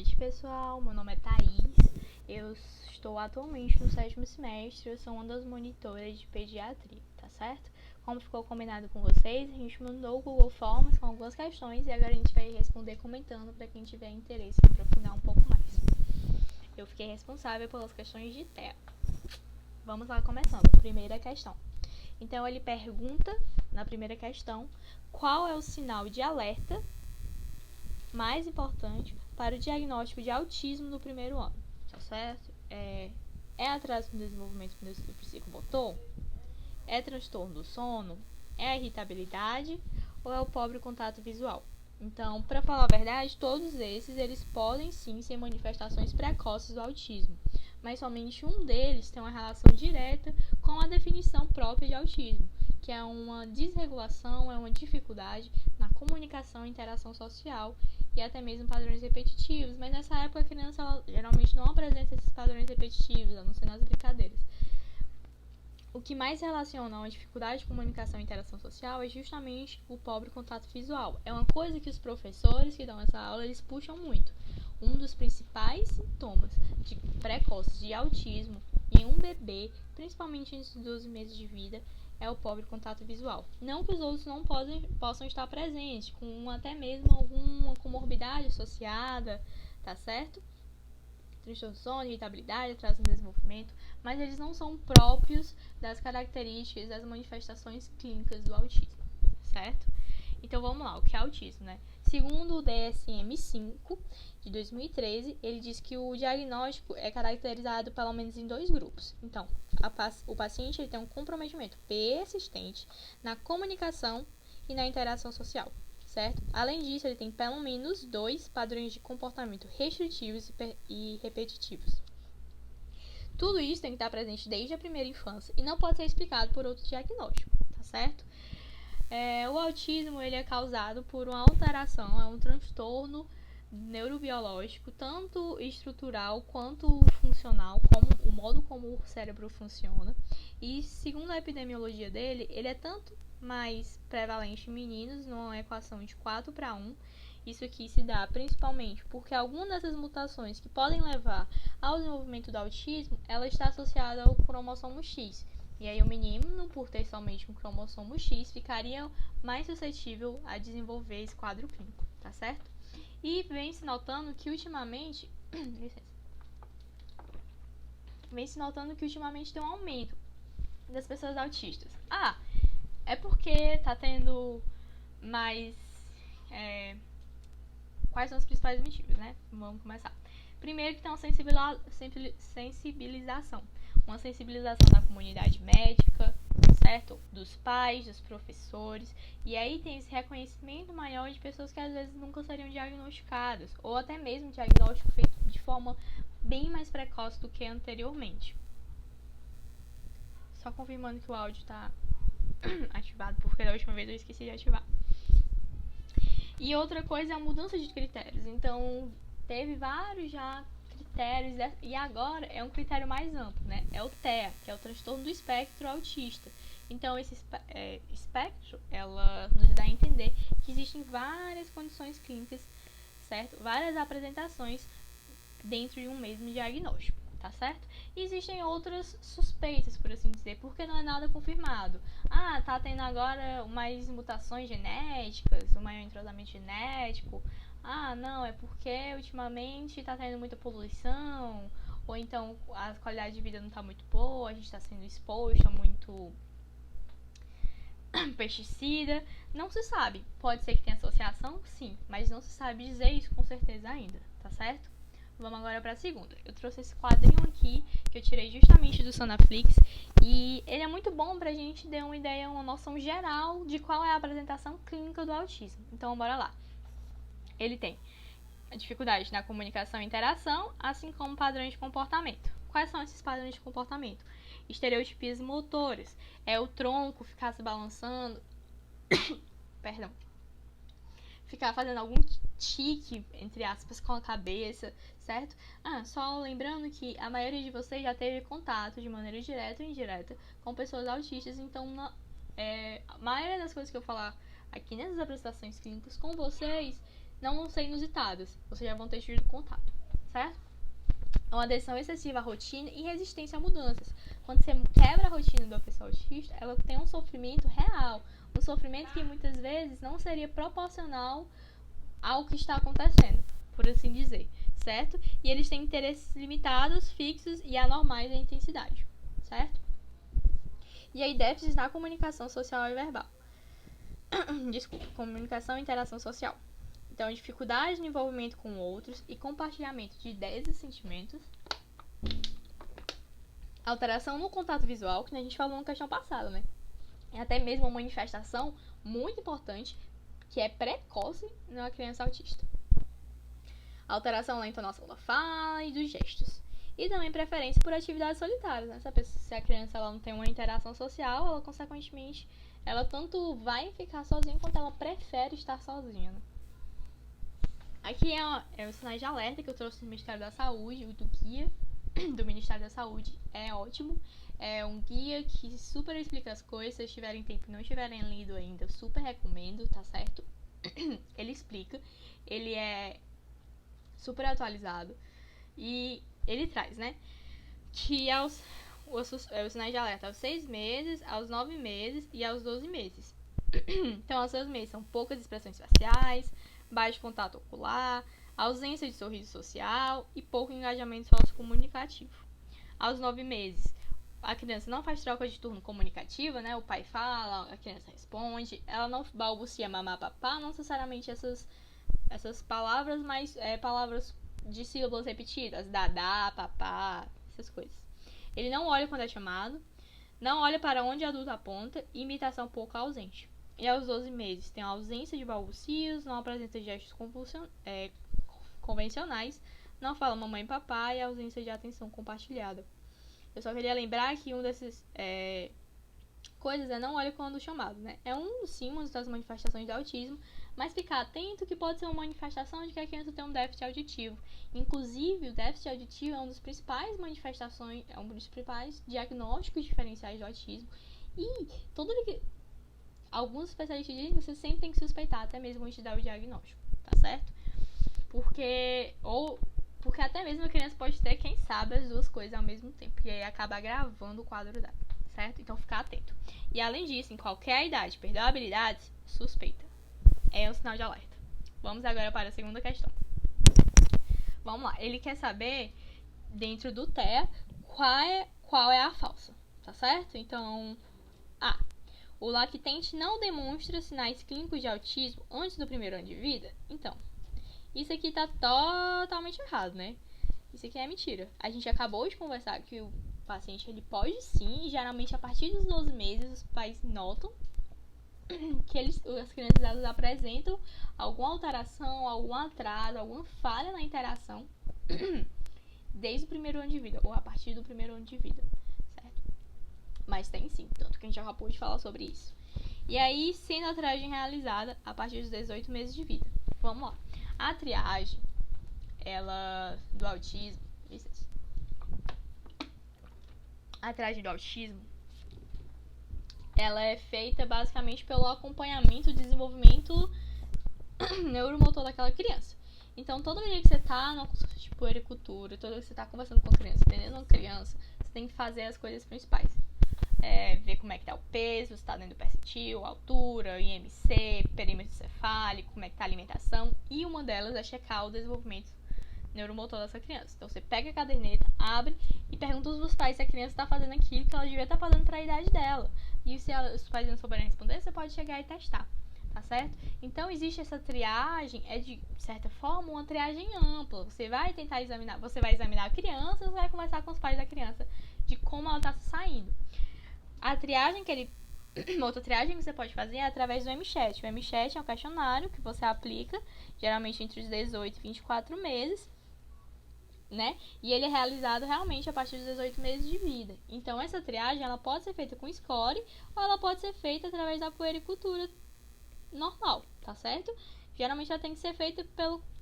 noite, pessoal. Meu nome é Thaís. Eu estou atualmente no 7º semestre. Eu sou uma das monitoras de pediatria, tá certo? Como ficou combinado com vocês, a gente mandou o Google Forms com algumas questões e agora a gente vai responder comentando para quem tiver interesse em aprofundar um pouco mais. Eu fiquei responsável pelas questões de TEA. Vamos lá, começando. Primeira questão. Então, ele pergunta, na primeira questão, qual é o sinal de alerta mais importante para o diagnóstico de autismo no primeiro ano, tá certo? É atraso no desenvolvimento do psicomotor? É transtorno do sono? É a irritabilidade? Ou é o pobre contato visual? Então, para falar a verdade, todos esses, eles podem sim ser manifestações precoces do autismo, mas somente um deles tem uma relação direta com a definição própria de autismo, que é uma desregulação, é uma dificuldade na comunicação e interação social e até mesmo padrões repetitivos, mas nessa época a criança ela, geralmente não apresenta esses padrões repetitivos, a não ser nas brincadeiras. O que mais relaciona a uma dificuldade de comunicação e interação social é justamente o pobre contato visual. É uma coisa que os professores que dão essa aula, eles puxam muito. Um dos principais sintomas de precoces de autismo em um bebê, principalmente antes dos 12 meses de vida, é o pobre contato visual. Não que os outros não possam estar presentes, com até mesmo alguma comorbidade associada, tá certo? Transtorno de sono, irritabilidade, atraso no desenvolvimento, mas eles não são próprios das características, das manifestações clínicas do autismo, certo? Então vamos lá, o que é autismo, né? Segundo o DSM-5 de 2013, ele diz que o diagnóstico é caracterizado pelo menos em 2 grupos. Então, o paciente ele tem um comprometimento persistente na comunicação e na interação social, certo? Além disso, ele tem pelo menos 2 padrões de comportamento restritivos e repetitivos. Tudo isso tem que estar presente desde a primeira infância e não pode ser explicado por outro diagnóstico, tá certo? O autismo ele é causado por uma alteração, é um transtorno neurobiológico, tanto estrutural quanto funcional, como o modo como o cérebro funciona. E segundo a epidemiologia dele, ele é tanto mais prevalente em meninos, numa equação de 4:1. Isso aqui se dá principalmente porque alguma dessas mutações que podem levar ao desenvolvimento do autismo, ela está associada ao cromossomo X. E aí o menino, por ter somente um cromossomo X, ficaria mais suscetível a desenvolver esse quadro clínico, tá certo? E vem se notando que ultimamente tem um aumento das pessoas autistas. É porque tá tendo mais... Quais são os principais motivos, né? Vamos começar. Primeiro que tem uma sensibilização. Uma sensibilização da comunidade médica, certo? Dos pais, dos professores. E aí tem esse reconhecimento maior de pessoas que às vezes nunca seriam diagnosticadas. Ou até mesmo diagnóstico feito de forma bem mais precoce do que anteriormente. Só confirmando que o áudio está ativado, porque da última vez eu esqueci de ativar. E outra coisa é a mudança de critérios. Então, teve vários já critérios e agora é um critério mais amplo, né? É o TEA, que é o transtorno do espectro autista. Então, esse espectro, ela nos dá a entender que existem várias condições clínicas, certo? Várias apresentações dentro de um mesmo diagnóstico, tá certo? E existem outras suspeitas, por assim dizer, porque não é nada confirmado. Tá tendo agora mais mutações genéticas, um maior entrosamento genético. Não, é porque ultimamente tá tendo muita poluição, ou então a qualidade de vida não tá muito boa, a gente tá sendo exposto a muito pesticida. Não se sabe. Pode ser que tenha associação, sim, mas não se sabe dizer isso com certeza ainda, tá certo? Vamos agora para a segunda. Eu trouxe esse quadrinho aqui, que eu tirei justamente do Sonaflix, e ele é muito bom pra gente ter uma ideia, uma noção geral de qual é a apresentação clínica do autismo. Então, bora lá. Ele tem a dificuldade na comunicação e interação, assim como padrões de comportamento. Quais são esses padrões de comportamento? Estereotipias motoras. É o tronco ficar se balançando. Perdão. Ficar fazendo algum tique, entre aspas, com a cabeça, certo? Só lembrando que a maioria de vocês já teve contato de maneira direta ou indireta com pessoas autistas, então a maioria das coisas que eu falar aqui nessas apresentações clínicas com vocês não vão ser inusitadas, vocês já vão ter tido contato, certo? É uma adesão excessiva à rotina e resistência a mudanças. Quando você quebra a rotina da pessoa autista, ela tem um sofrimento real, um sofrimento que muitas vezes não seria proporcional ao que está acontecendo, por assim dizer, certo? E eles têm interesses limitados, fixos e anormais em intensidade, certo? E aí, déficits na comunicação social e verbal. Comunicação e interação social. Então, dificuldade no envolvimento com outros e compartilhamento de ideias e sentimentos. Alteração no contato visual, que a gente falou na questão passada, né? É até mesmo uma manifestação muito importante, que é precoce numa criança autista. Alteração na entonação da fala e dos gestos. E também preferência por atividades solitárias, né? Se a criança ela não tem uma interação social, ela, consequentemente, ela tanto vai ficar sozinha quanto ela prefere estar sozinha, né? Aqui é o sinal de alerta que eu trouxe do Ministério da Saúde, do guia do Ministério da Saúde. É ótimo. É um guia que super explica as coisas. Se vocês tiverem tempo e não tiverem lido ainda, eu super recomendo, tá certo? Ele explica. Ele é super atualizado. E ele traz, né? Que os sinais de alerta aos 6 meses, aos 9 meses e aos 12 meses. Então, aos 6 meses são poucas expressões faciais, baixo contato ocular, ausência de sorriso social e pouco engajamento sociocomunicativo. Aos 9 meses, a criança não faz troca de turno comunicativa, né? O pai fala, a criança responde, ela não balbucia mamá, papá, não necessariamente essas palavras, mas palavras de sílabas repetidas, dadá, papá, essas coisas. Ele não olha quando é chamado, não olha para onde o adulto aponta e imitação pouco ausente. E aos 12 meses tem a ausência de balbucios, não apresenta gestos convencionais, não fala mamãe e papai e ausência de atenção compartilhada. Eu só queria lembrar que um desses coisas é não olha quando chamado, né? É um dos símbolos das manifestações de autismo, mas ficar atento que pode ser uma manifestação de que a criança tem um déficit auditivo. Inclusive, o déficit auditivo é uma das principais manifestações, é um dos principais diagnósticos diferenciais do autismo. E alguns especialistas dizem que você sempre tem que suspeitar, até mesmo antes de dar o diagnóstico, tá certo? Porque até mesmo a criança pode ter, quem sabe, as duas coisas ao mesmo tempo. E aí acaba agravando o quadro dela, certo? Então, ficar atento. E além disso, em qualquer idade, perdeu habilidades, suspeita. É um sinal de alerta. Vamos agora para a segunda questão. Vamos lá. Ele quer saber, dentro do TEA, qual é a falsa, tá certo? Então, o lactente não demonstra sinais clínicos de autismo antes do primeiro ano de vida? Então, isso aqui tá totalmente errado, né? Isso aqui é mentira. A gente acabou de conversar que o paciente ele pode sim, e geralmente a partir dos 12 meses os pais notam que as crianças elas apresentam alguma alteração, algum atraso, alguma falha na interação desde o primeiro ano de vida, ou a partir do primeiro ano de vida, certo? Mas tem sim, tanto que a gente já acabou de falar sobre isso. E aí, sendo a triagem realizada a partir dos 18 meses de vida. Vamos lá. A triagem, do autismo, a triagem do autismo, ela é feita basicamente pelo acompanhamento e desenvolvimento neuromotor daquela criança. Então, todo dia que você tá numa consulta de puericultura, todo dia que você tá conversando com a criança, entendendo uma criança, você tem que fazer as coisas principais. Ver como é que tá o peso, se tá dentro do percentil, altura, IMC, perímetro cefálico, como é que tá a alimentação. E uma delas é checar o desenvolvimento neuromotor dessa criança. Então, você pega a caderneta, abre e pergunta aos pais se a criança tá fazendo aquilo que ela devia estar fazendo para a idade dela. E se os pais não souberem responder, você pode chegar e testar, tá certo? Então, existe essa triagem, de certa forma, uma triagem ampla. Você vai tentar examinar a criança, você vai conversar com os pais da criança de como ela tá se saindo. A triagem outra triagem que você pode fazer é através do MChat. O MChat é um questionário que você aplica, geralmente entre os 18 e 24 meses, né? E ele é realizado realmente a partir dos 18 meses de vida. Então, essa triagem ela pode ser feita com score ou ela pode ser feita através da puericultura normal, tá certo? Geralmente ela tem que ser feita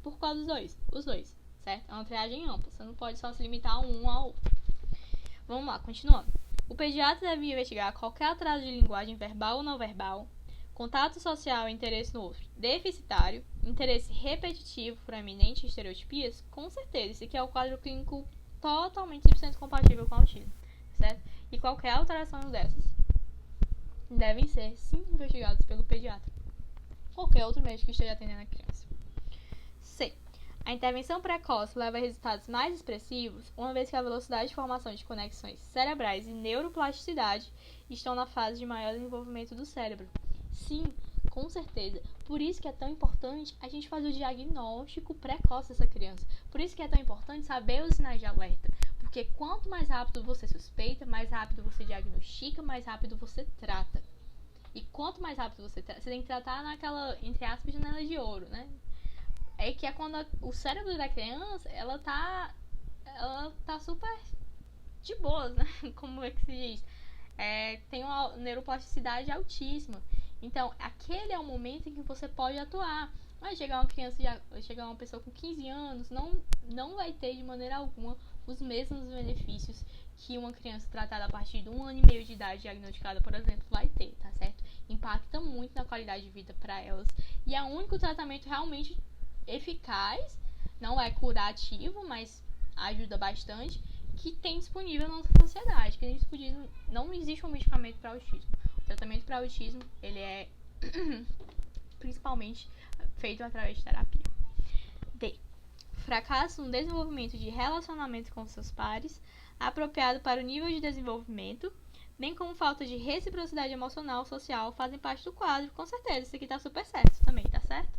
por qual dos dois? Os dois, certo? É uma triagem ampla, você não pode só se limitar a um ao outro. Vamos lá, continuando. O pediatra deve investigar qualquer atraso de linguagem verbal ou não verbal, contato social e interesse no outro deficitário, interesse repetitivo por eminentes estereotipias, com certeza, esse aqui é o quadro clínico totalmente 100% compatível com o autismo, certo? E qualquer alteração dessas devem ser, sim, investigadas pelo pediatra, qualquer outro médico que esteja atendendo a criança. C. A intervenção precoce leva a resultados mais expressivos, uma vez que a velocidade de formação de conexões cerebrais e neuroplasticidade estão na fase de maior desenvolvimento do cérebro. Sim, com certeza. Por isso que é tão importante a gente fazer o diagnóstico precoce dessa criança. Por isso que é tão importante saber os sinais de alerta. Porque quanto mais rápido você suspeita, mais rápido você diagnostica, mais rápido você trata. E quanto mais rápido você trata, você tem que tratar naquela, entre aspas, janela de ouro, né? É que é quando o cérebro da criança, ela tá super de boas, né? Como é que se diz? Tem uma neuroplasticidade altíssima. Então, aquele é o momento em que você pode atuar. Vai chegar uma criança, vai chegar uma pessoa com 15 anos, não vai ter de maneira alguma os mesmos benefícios que uma criança tratada a partir de 1 ano e meio de idade, diagnosticada, por exemplo, vai ter, tá certo? Impacta muito na qualidade de vida para elas. E é o único tratamento realmente eficaz, não é curativo, mas ajuda bastante, que tem disponível na nossa sociedade, que tem disponível, não existe um medicamento para autismo. O tratamento para autismo, ele é principalmente feito através de terapia. D. Fracasso no desenvolvimento de relacionamento com seus pares, apropriado para o nível de desenvolvimento, bem como falta de reciprocidade emocional, social, fazem parte do quadro. Com certeza, isso aqui tá super certo também, tá certo?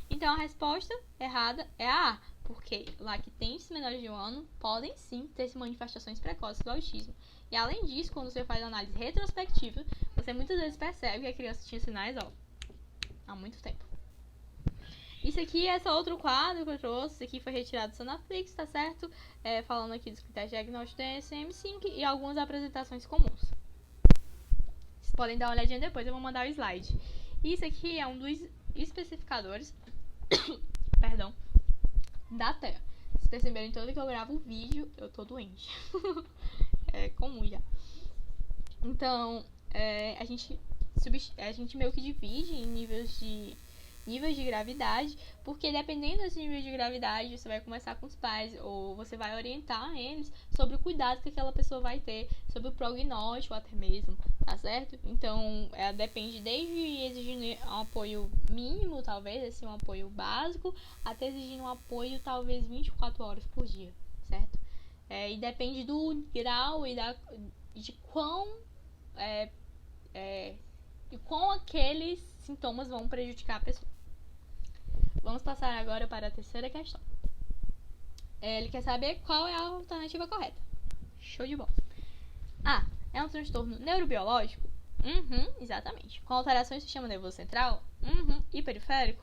Então, a resposta errada é a A, porque lactentes menores de 1 ano podem sim ter manifestações precoces do autismo. E além disso, quando você faz análise retrospectiva, você muitas vezes percebe que a criança tinha sinais, há muito tempo. Isso aqui é só outro quadro que eu trouxe, isso aqui foi retirado do Sonaflix, tá certo? Falando aqui dos critérios diagnósticos do DSM-5 e algumas apresentações comuns. Vocês podem dar uma olhadinha depois, eu vou mandar o slide. Isso aqui é um dos especificadores perdão, da TEA. Vocês perceberam todo que eu gravo um vídeo, eu tô doente. É comum já. Então, a gente meio que divide em níveis de gravidade, porque dependendo desse nível de gravidade, você vai começar com os pais, ou você vai orientar eles sobre o cuidado que aquela pessoa vai ter, sobre o prognóstico até mesmo, tá certo? Então, depende desde exigir um apoio mínimo, talvez, assim, um apoio básico, até exigir um apoio, talvez, 24 horas por dia, certo? E depende do grau e de quão aqueles sintomas vão prejudicar a pessoa. Vamos passar agora para a terceira questão. Ele quer saber qual é a alternativa correta. Show de bola. A. É um transtorno neurobiológico? Exatamente. Com alterações do sistema nervoso central? E periférico?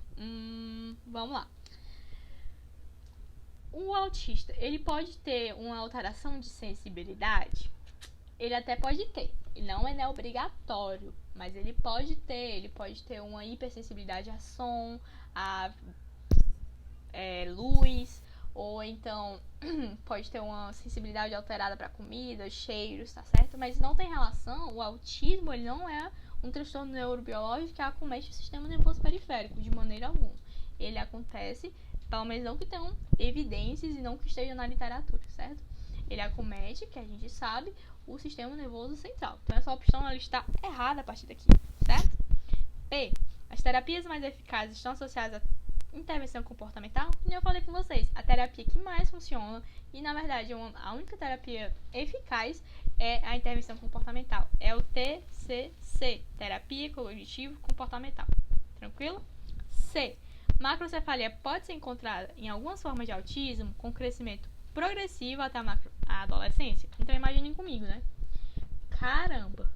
Vamos lá. O autista, ele pode ter uma alteração de sensibilidade? Ele até pode ter. Ele não é obrigatório, mas ele pode ter uma hipersensibilidade a som, a luz, ou então pode ter uma sensibilidade alterada para comida, cheiros, tá certo? Mas não tem relação, o autismo ele não é um transtorno neurobiológico que acomete o sistema nervoso periférico, de maneira alguma. Ele acontece, pelo menos não que tenham evidências e não que esteja na literatura, certo? Ele acomete, que a gente sabe, o sistema nervoso central. Então essa opção ela está errada a partir daqui, certo? B. As terapias mais eficazes estão associadas à intervenção comportamental? Como eu falei com vocês, a terapia que mais funciona e na verdade a única terapia eficaz é a intervenção comportamental. É o TCC, terapia cognitivo comportamental. Tranquilo? C. Macrocefalia pode ser encontrada em algumas formas de autismo com crescimento progressivo até a adolescência? Então imaginem comigo, né? Caramba!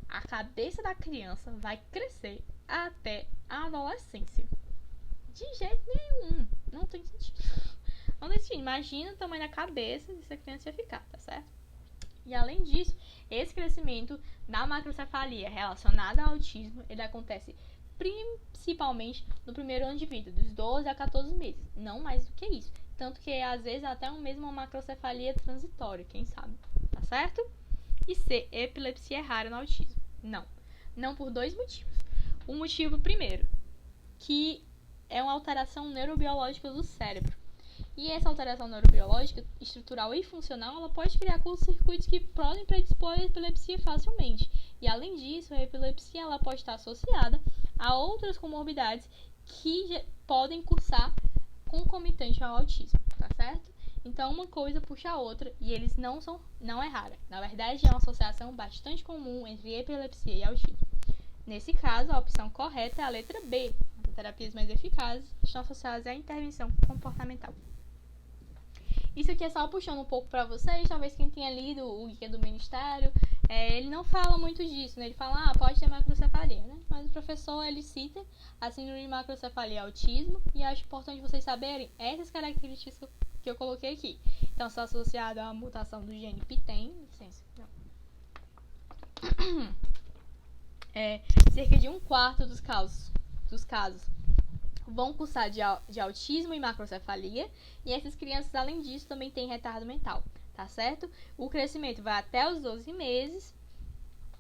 A cabeça da criança vai crescer até a adolescência. De jeito nenhum. Não tem sentido. Não tem sentido. Imagina o tamanho da cabeça dessa criança ia ficar, tá certo? E além disso, esse crescimento da macrocefalia relacionada ao autismo, ele acontece principalmente no primeiro ano de vida, dos 12 a 14 meses. Não mais do que isso. Tanto que, às vezes, até mesmo uma macrocefalia transitória, quem sabe, tá certo? E C, epilepsia é rara no autismo. Não. Não por 2 motivos. O motivo primeiro, que é uma alteração neurobiológica do cérebro. E essa alteração neurobiológica, estrutural e funcional, ela pode criar curtos-circuitos que podem predispor a epilepsia facilmente. E além disso, a epilepsia ela pode estar associada a outras comorbidades que podem cursar concomitante ao autismo, tá certo? Então uma coisa puxa a outra e eles não é rara. Na verdade, é uma associação bastante comum entre epilepsia e autismo. Nesse caso, a opção correta é a letra B. As terapias mais eficazes estão associadas à intervenção comportamental. Isso aqui é só puxando um pouco para vocês, talvez quem tenha lido o guia do Ministério, ele não fala muito disso, né? Ele fala, pode ter macrocefalia, né? Mas o professor, ele cita a síndrome de macrocefalia e autismo, e acho importante vocês saberem essas características que eu coloquei aqui. Então, está associado à mutação do gene PTEN, licença, não. Cerca de 1/4 dos casos vão cursar de autismo e macrocefalia, e essas crianças, além disso, também têm retardo mental, tá certo? O crescimento vai até os 12 meses,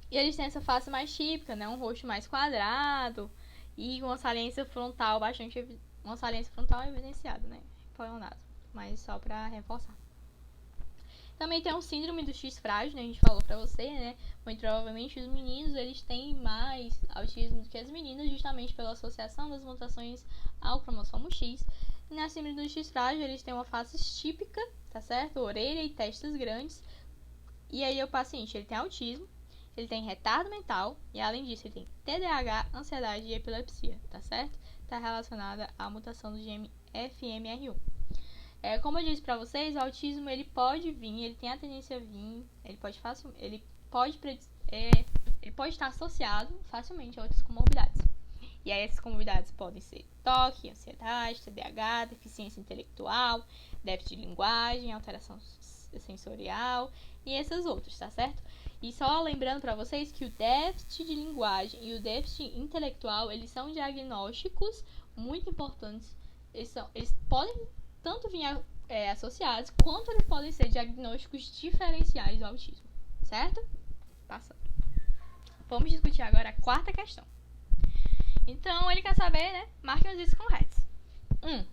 e eles têm essa face mais típica, né? Um rosto mais quadrado, e uma saliência frontal evidenciada, né? Pleonasmo, mas só para reforçar. Também tem um síndrome do X frágil, né? A gente falou pra você, né? Muito provavelmente os meninos, eles têm mais autismo do que as meninas, justamente pela associação das mutações ao cromossomo X. E na síndrome do X frágil, eles têm uma face típica, tá certo? Orelha e testas grandes. E aí o paciente, ele tem autismo, ele tem retardo mental, e além disso, ele tem TDAH, ansiedade e epilepsia, tá certo? Tá relacionada à mutação do gene FMR1. Como eu disse pra vocês, o autismo ele pode vir, ele tem a tendência a vir, ele pode estar associado facilmente a outras comorbidades. E aí essas comorbidades podem ser toque, ansiedade, TDAH, deficiência intelectual, déficit de linguagem, alteração sensorial e essas outras, tá certo? E só lembrando pra vocês que o déficit de linguagem e o déficit intelectual, eles são diagnósticos muito importantes. Eles podem tanto vir associados, quanto eles podem ser diagnósticos diferenciais do autismo, certo? Passando. Vamos discutir agora a quarta questão. Então, ele quer saber, né? Marquem os itens corretos. 1.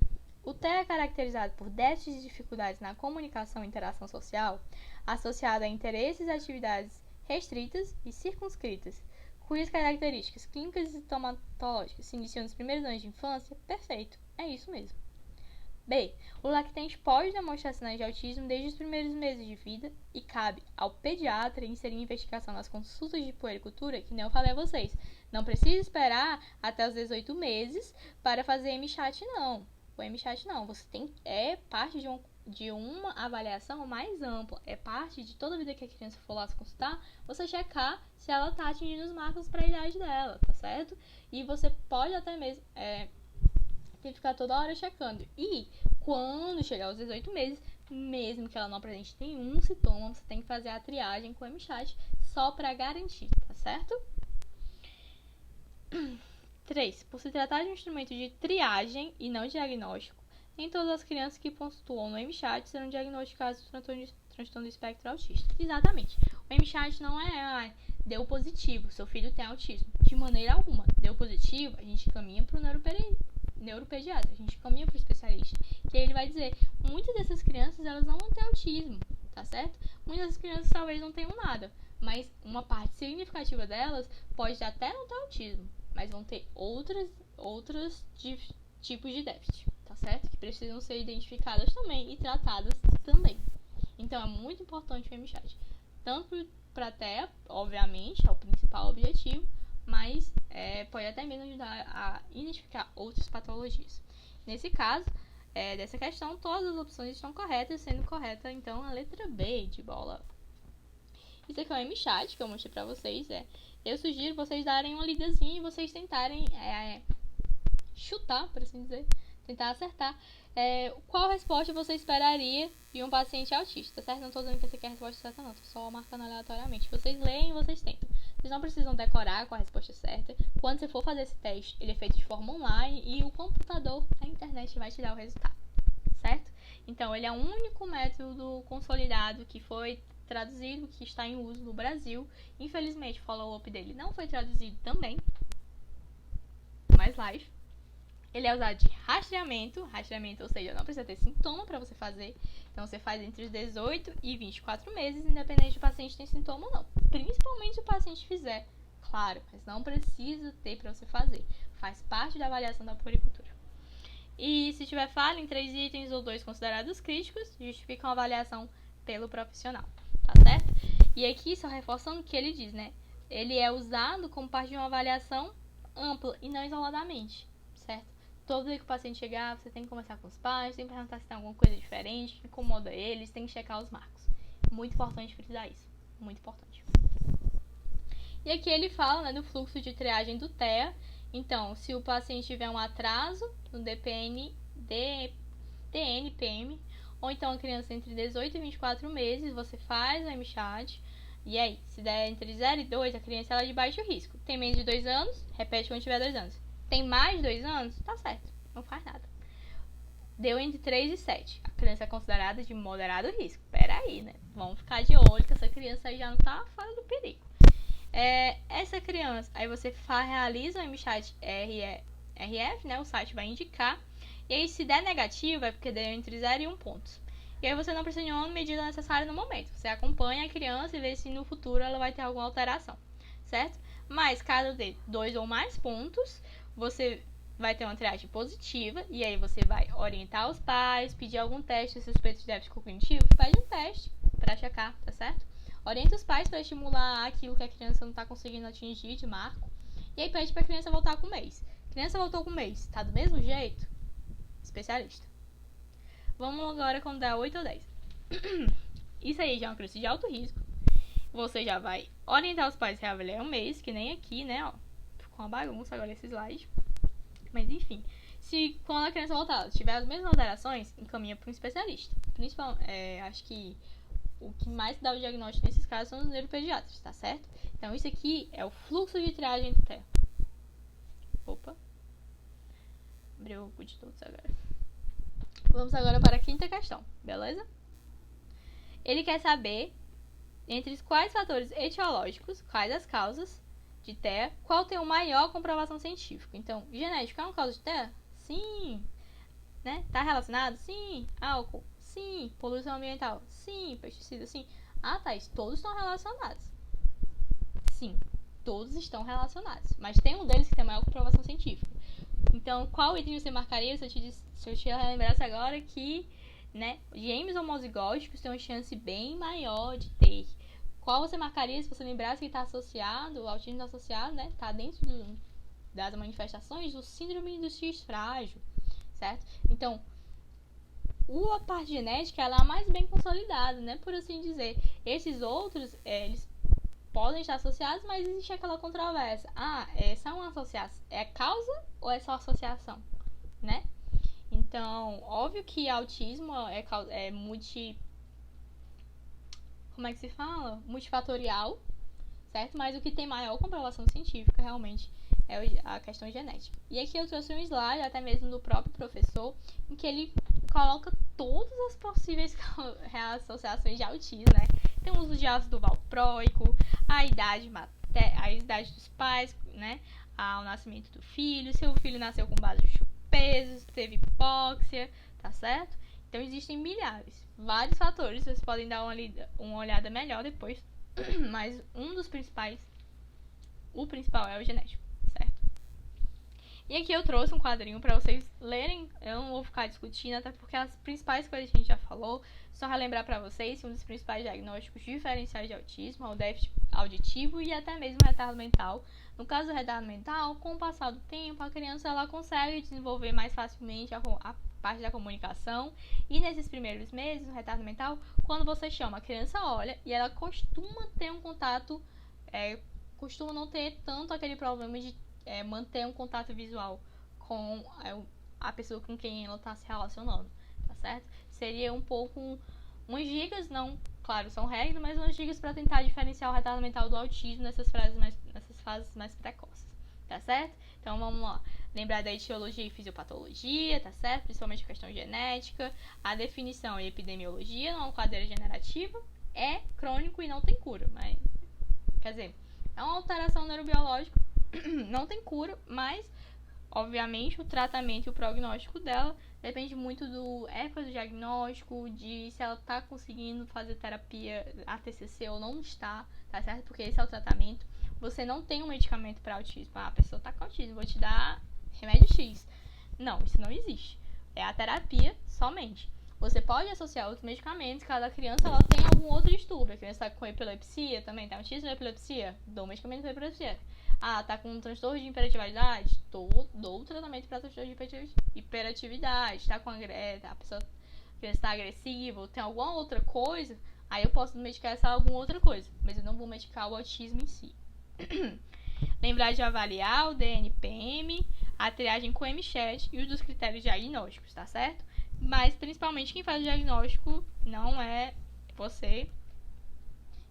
O TEA é caracterizado por déficit de dificuldades na comunicação e interação social, associado a interesses e atividades restritas e circunscritas, cujas características clínicas e sintomatológicas se iniciam nos primeiros anos de infância. Perfeito, é isso mesmo. B. O lactente pode demonstrar sinais de autismo desde os primeiros meses de vida e cabe ao pediatra inserir investigação nas consultas de puericultura, que nem eu falei a vocês. Não precisa esperar até os 18 meses para fazer MCHAT, não. O MCHAT não, é parte de uma avaliação mais ampla. É parte de toda vida que a criança for lá se consultar, você checar se ela está atingindo os marcos para a idade dela, tá certo? E você pode até mesmo tem que ficar toda hora checando. E quando chegar aos 18 meses, mesmo que ela não apresente nenhum sintoma, você tem que fazer a triagem com o MCHAT só para garantir, tá certo? 3. Por se tratar de um instrumento de triagem e não diagnóstico, nem todas as crianças que pontuam no MCHAT serão diagnosticadas com transtorno do espectro autista. Exatamente. O MCHAT não deu positivo, seu filho tem autismo. De maneira alguma. Deu positivo, a gente caminha para o neuropediatra, a gente caminha para o especialista, que ele vai dizer, muitas dessas crianças, elas não vão ter autismo, tá certo? Muitas dessas crianças talvez não tenham nada, mas uma parte significativa delas pode até não ter autismo, mas vão ter outros tipos de déficit, tá certo? Que precisam ser identificadas também e tratadas também. Então, é muito importante o MCHAT, tanto para TEA, obviamente, é o principal objetivo, mas pode até mesmo ajudar a identificar outras patologias. Nesse caso, dessa questão, todas as opções estão corretas, sendo correta, então, a letra B de bola. Isso aqui é o MCHAT, que eu mostrei pra vocês. Eu sugiro vocês darem uma lidazinha e vocês tentarem chutar, por assim dizer, tentar acertar qual resposta você esperaria de um paciente autista, certo? Não tô dizendo que essa aqui é a resposta certa, não. Tô só marcando aleatoriamente. Vocês leem e vocês tentam. Vocês não precisam decorar qual a resposta certa. Quando você for fazer esse teste, ele é feito de forma online e o computador, a internet, vai te dar o resultado, certo? Então, ele é o único método consolidado que foi traduzido, que está em uso no Brasil. Infelizmente, o follow-up dele não foi traduzido também, mais live. Ele é usado de rastreamento, ou seja, não precisa ter sintoma para você fazer. Então, você faz entre os 18 e 24 meses, independente do paciente ter sintoma ou não. Principalmente se o paciente fizer, claro, mas não precisa ter para você fazer. Faz parte da avaliação da puericultura. E se tiver falha em 3 itens ou 2 considerados críticos, justifica uma avaliação pelo profissional, tá certo? E aqui, só reforçando o que ele diz, né? Ele é usado como parte de uma avaliação ampla e não isoladamente, certo? Todo dia que o paciente chegar, você tem que conversar com os pais, tem que perguntar se tem alguma coisa diferente, que incomoda eles, tem que checar os marcos. Muito importante frisar isso, muito importante. E aqui ele fala, né, do fluxo de triagem do TEA. Então, se o paciente tiver um atraso no DNPM, ou então a criança entre 18 e 24 meses, você faz o MCHAT. E aí, se der entre 0 e 2, a criança ela é de baixo risco. Tem menos de 2 anos, repete quando tiver 2 anos. Tem mais de 2 anos, tá certo, não faz nada. Deu entre 3 e 7, a criança é considerada de moderado risco. Peraí, né? Vamos ficar de olho que essa criança aí já não tá fora do perigo. Essa criança, aí você realiza o MCHAT RF, né? O site vai indicar. E aí, se der negativo, é porque deu entre 0 e 1 pontos. E aí você não precisa de nenhuma medida necessária no momento. Você acompanha a criança e vê se no futuro ela vai ter alguma alteração, certo? Mas caso dê 2 ou mais pontos, você vai ter uma triagem positiva. E aí você vai orientar os pais, pedir algum teste suspeito de déficit cognitivo. Pede um teste para checar, tá certo? Orienta os pais para estimular aquilo que a criança não está conseguindo atingir de marco. E aí pede para a criança voltar com um mês. Criança voltou com um mês, tá do mesmo jeito? Especialista. Vamos agora quando dá 8 ou 10. Isso aí já é uma criança de alto risco. Você já vai orientar os pais a reavaliar um mês, que nem aqui, né? Ó, ficou uma bagunça agora esse slide. Mas enfim, se quando a criança voltar tiver as mesmas alterações, encaminha para um especialista. Acho que o que mais dá o diagnóstico nesses casos são os neuropediatras, tá certo? Então isso aqui é o fluxo de triagem do TEA. Opa. Abriu o Good Notes agora. Vamos agora para a quinta questão, beleza? Ele quer saber, entre quais fatores etiológicos, quais as causas de TEA, qual tem uma maior comprovação científica. Então, genética é uma causa de TEA? Sim. Né? Tá relacionado? Sim. Álcool? Sim. Poluição ambiental? Sim. Pesticida? Sim. Ah, Thaís, todos estão relacionados. Sim, todos estão relacionados. Mas tem um deles que tem maior comprovação científica. Então, qual item você marcaria se eu te lembrasse agora que, né, gêmeos homozigóticos têm uma chance bem maior de ter? Qual você marcaria se você lembrasse que está associado, o autismo está associado, né, está dentro das manifestações do síndrome do X frágil, certo? Então, a parte genética ela é a mais bem consolidada, né, por assim dizer. Esses outros, eles podem estar associados, mas existe aquela controvérsia. Essa é uma associação, é causa ou é só associação, né? Então, óbvio que autismo é como é que se fala? Multifatorial, certo? Mas o que tem maior comprovação científica realmente é a questão genética. E aqui eu trouxe um slide, até mesmo do próprio professor, em que ele coloca todas as possíveis associações de autismo, né? Tem o uso de ácido valproico, a idade dos pais, né? Ao nascimento do filho, se o filho nasceu com baixo peso, teve hipóxia, tá certo? Então existem milhares, vários fatores, vocês podem dar uma olhada melhor depois, mas o principal é o genético, certo? E aqui eu trouxe um quadrinho para vocês lerem, eu não vou ficar discutindo, até porque as principais coisas que a gente já falou, só relembrar para vocês que um dos principais diagnósticos diferenciais de autismo é o déficit auditivo e até mesmo o retardo mental. No caso do retardo mental, com o passar do tempo, a criança ela consegue desenvolver mais facilmente a parte da comunicação, e nesses primeiros meses, no retardo mental, quando você chama, a criança olha e ela costuma ter um contato, costuma não ter tanto aquele problema de manter um contato visual com a pessoa com quem ela está se relacionando, tá certo? Seria um pouco umas dicas, não, claro, são regras, mas umas dicas para tentar diferenciar o retardo mental do autismo nessas fases mais precoces, tá certo? Então vamos lá, lembrar da etiologia e fisiopatologia, tá certo? Principalmente a questão genética, a definição e epidemiologia, não é uma cadeira generativa, é crônico e não tem cura, mas, quer dizer, é uma alteração neurobiológica, não tem cura, mas Obviamente, o tratamento e o prognóstico dela depende muito do época do diagnóstico, de se ela tá conseguindo fazer terapia, a TCC ou não está, tá certo? Porque esse é o tratamento. Você não tem um medicamento para autismo. Ah, a pessoa tá com autismo, vou te dar remédio X. Não, isso não existe. É a terapia somente. Você pode associar outros medicamentos, cada criança ela tem algum outro distúrbio. A criança tá com epilepsia também, tá autismo e epilepsia, dou medicamento para epilepsia. Ah, tá com um transtorno de hiperatividade? Dou tratamento para transtorno de hiperatividade. Tá com a pessoa, a criança tá agressiva ou tem alguma outra coisa, aí eu posso medicar essa alguma outra coisa, mas eu não vou medicar o autismo em si. Lembrar de avaliar o DNPM, a triagem com o MChat e os dos critérios diagnósticos, tá certo? Mas principalmente quem faz o diagnóstico não é você,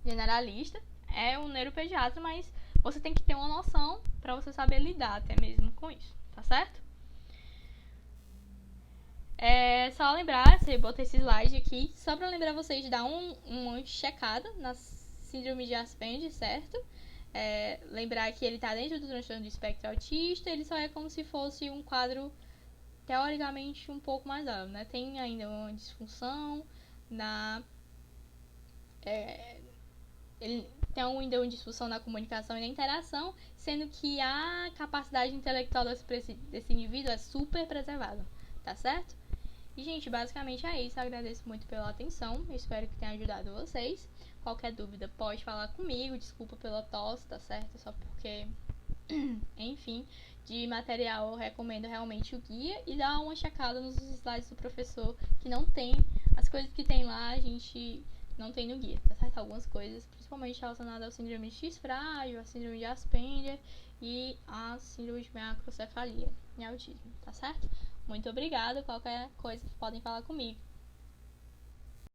generalista, é um neuropediatra, mas você tem que ter uma noção para você saber lidar até mesmo com isso, tá certo? É só lembrar, você bota esse slide aqui, só para lembrar vocês de dar uma checada na síndrome de Asperger, certo? Lembrar que ele está dentro do transtorno do espectro autista, ele só é como se fosse um quadro teoricamente um pouco mais alto, né? Tem ainda uma disfunção ele tem ainda uma disfunção na comunicação e na interação, sendo que a capacidade intelectual desse indivíduo é super preservada, tá certo? E, gente, basicamente é isso. Eu agradeço muito pela atenção. Eu espero que tenha ajudado vocês. Qualquer dúvida pode falar comigo. Desculpa pela tosse, tá certo? Só porque, enfim, de material eu recomendo realmente o guia e dar uma checada nos slides do professor, que não tem as coisas que tem lá, a gente não tem no guia, tá certo? Algumas coisas, principalmente relacionadas ao síndrome de X frágil, a síndrome de Asperger e a síndrome de macrocefalia em autismo, tá certo? Muito obrigada. Qualquer coisa podem falar comigo.